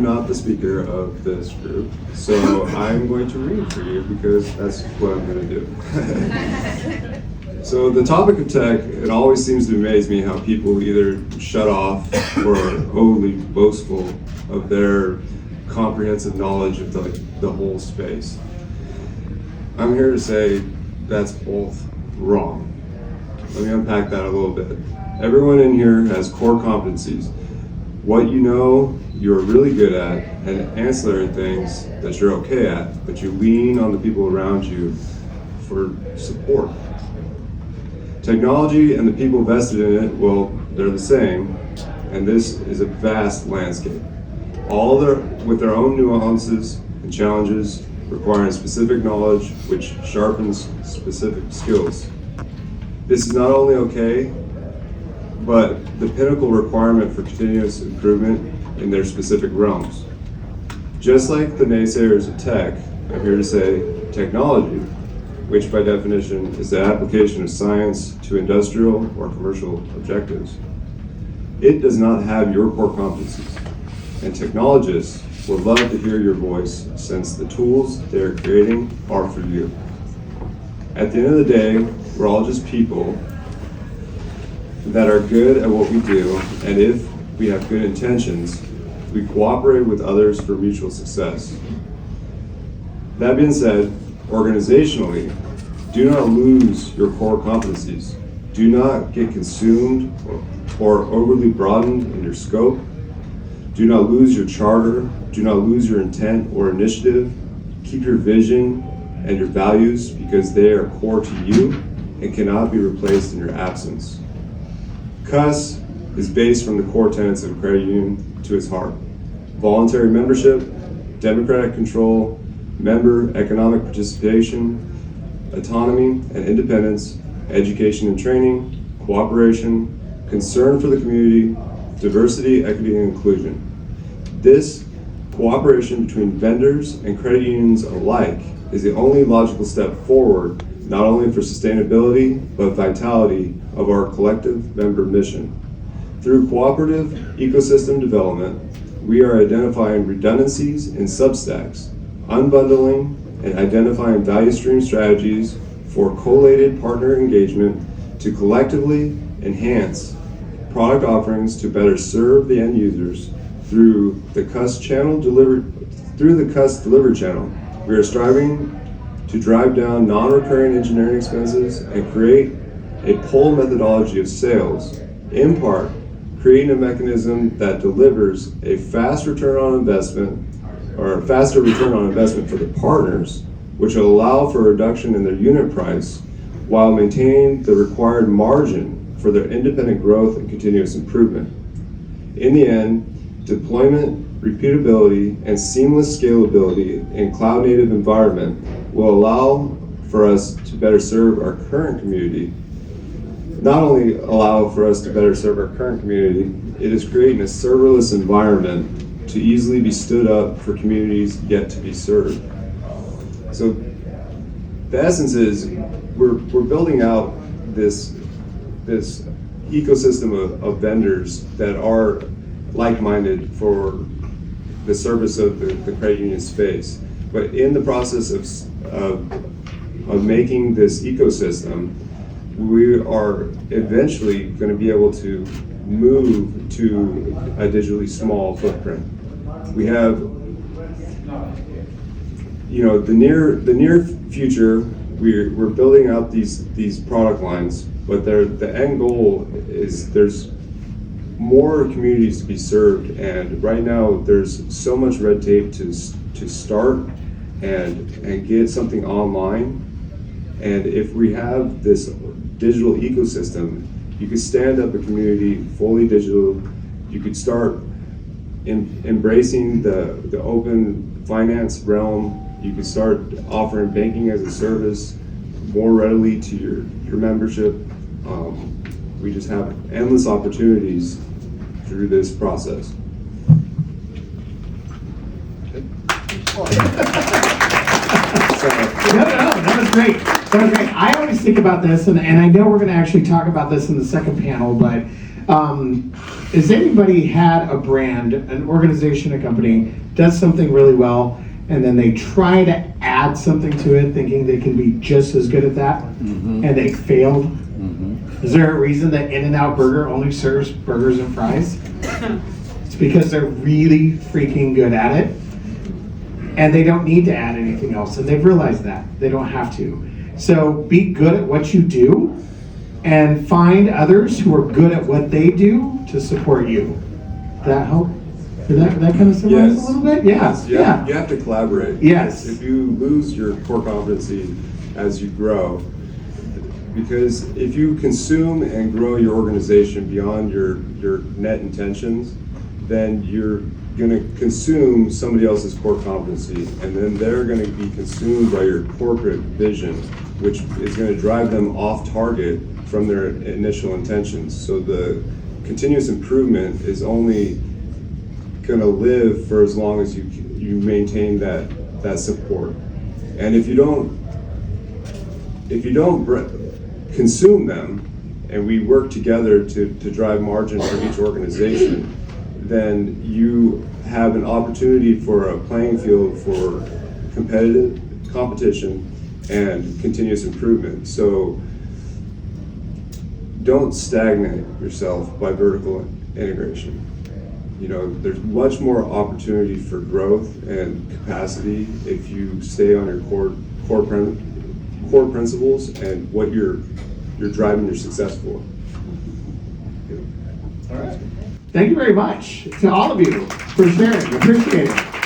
I'm not the speaker of this group, so I'm going to read for you because that's what I'm going to do. So the topic of tech, it always seems to amaze me how people either shut off or are overly boastful of their comprehensive knowledge of the whole space. I'm here to say that's both wrong. Let me unpack that a little bit. Everyone in here has core competencies. What you know you're really good at, and ancillary things that you're okay at, but you lean on the people around you for support. Technology and the people vested in it, well, they're the same, and this is a vast landscape. All with their own nuances and challenges, requiring specific knowledge which sharpens specific skills. This is not only okay, but the pinnacle requirement for continuous improvement in their specific realms. Just like the naysayers of tech, I'm here to say technology, which by definition is the application of science to industrial or commercial objectives. It does not have your core competencies, and technologists would love to hear your voice since the tools they're creating are for you. At the end of the day, we're all just people that are good at what we do, and if we have good intentions, we cooperate with others for mutual success. That being said, organizationally, do not lose your core competencies. Do not get consumed or overly broadened in your scope. Do not lose your charter. Do not lose your intent or initiative. Keep your vision and your values because they are core to you and cannot be replaced in your absence. Cuss is based from the core tenets of a credit union to its heart. Voluntary membership, democratic control, member economic participation, autonomy and independence, education and training, cooperation, concern for the community, diversity, equity, and inclusion. This cooperation between vendors and credit unions alike is the only logical step forward, not only for sustainability, but vitality of our collective member mission. Through cooperative ecosystem development, we are identifying redundancies in substacks, unbundling and identifying value stream strategies for collated partner engagement to collectively enhance product offerings to better serve the end users through the Cuss delivery channel. We are striving to drive down non-recurring engineering expenses and create a pull methodology of sales, in part creating a mechanism that delivers a faster return on investment for the partners, which will allow for a reduction in their unit price while maintaining the required margin for their independent growth and continuous improvement. In the end, deployment, repeatability, and seamless scalability in cloud-native environment will allow for us to better serve our current community. Not only allow for us to better serve our current community, it is creating a serverless environment to easily be stood up for communities yet to be served. So the essence is we're building out this ecosystem of vendors that are like-minded for the service of the credit union space. But in the process of making this ecosystem, we are eventually going to be able to move to a digitally small footprint. We have, the near future. We're building out these product lines, but the end goal is there's more communities to be served, and right now there's so much red tape to start and get something online. And if we have this digital ecosystem, you could stand up a community fully digital. You could start embracing the open finance realm. You could start offering banking as a service more readily to your membership. We just have endless opportunities through this process. No, that was great. I always think about this, and I know we're going to actually talk about this in the second panel, but has anybody had a brand, an organization, a company, does something really well, and then they try to add something to it thinking they can be just as good at that, and they failed? Is there a reason that In-N-Out Burger only serves burgers and fries? It's because they're really freaking good at it, and they don't need to add anything else, and they've realized that. They don't have to. So be good at what you do, and find others who are good at what they do to support you. Did that help? Did that kind of summarize a little bit? Yeah. You have to collaborate. Yes. If you lose your core competency as you grow, because if you consume and grow your organization beyond your net intentions, then you're going to consume somebody else's core competency, and then they're going to be consumed by your corporate vision, which is going to drive them off target from their initial intentions. So the continuous improvement is only going to live for as long as you maintain that support. And if you don't consume them, and we work together to drive margin for each organization, then you have an opportunity for a playing field for competition and continuous improvement. So don't stagnate yourself by vertical integration. You know, there's much more opportunity for growth and capacity if you stay on your core principles and what you're driving your success for. All right. Thank you very much to all of you for sharing. Appreciate it.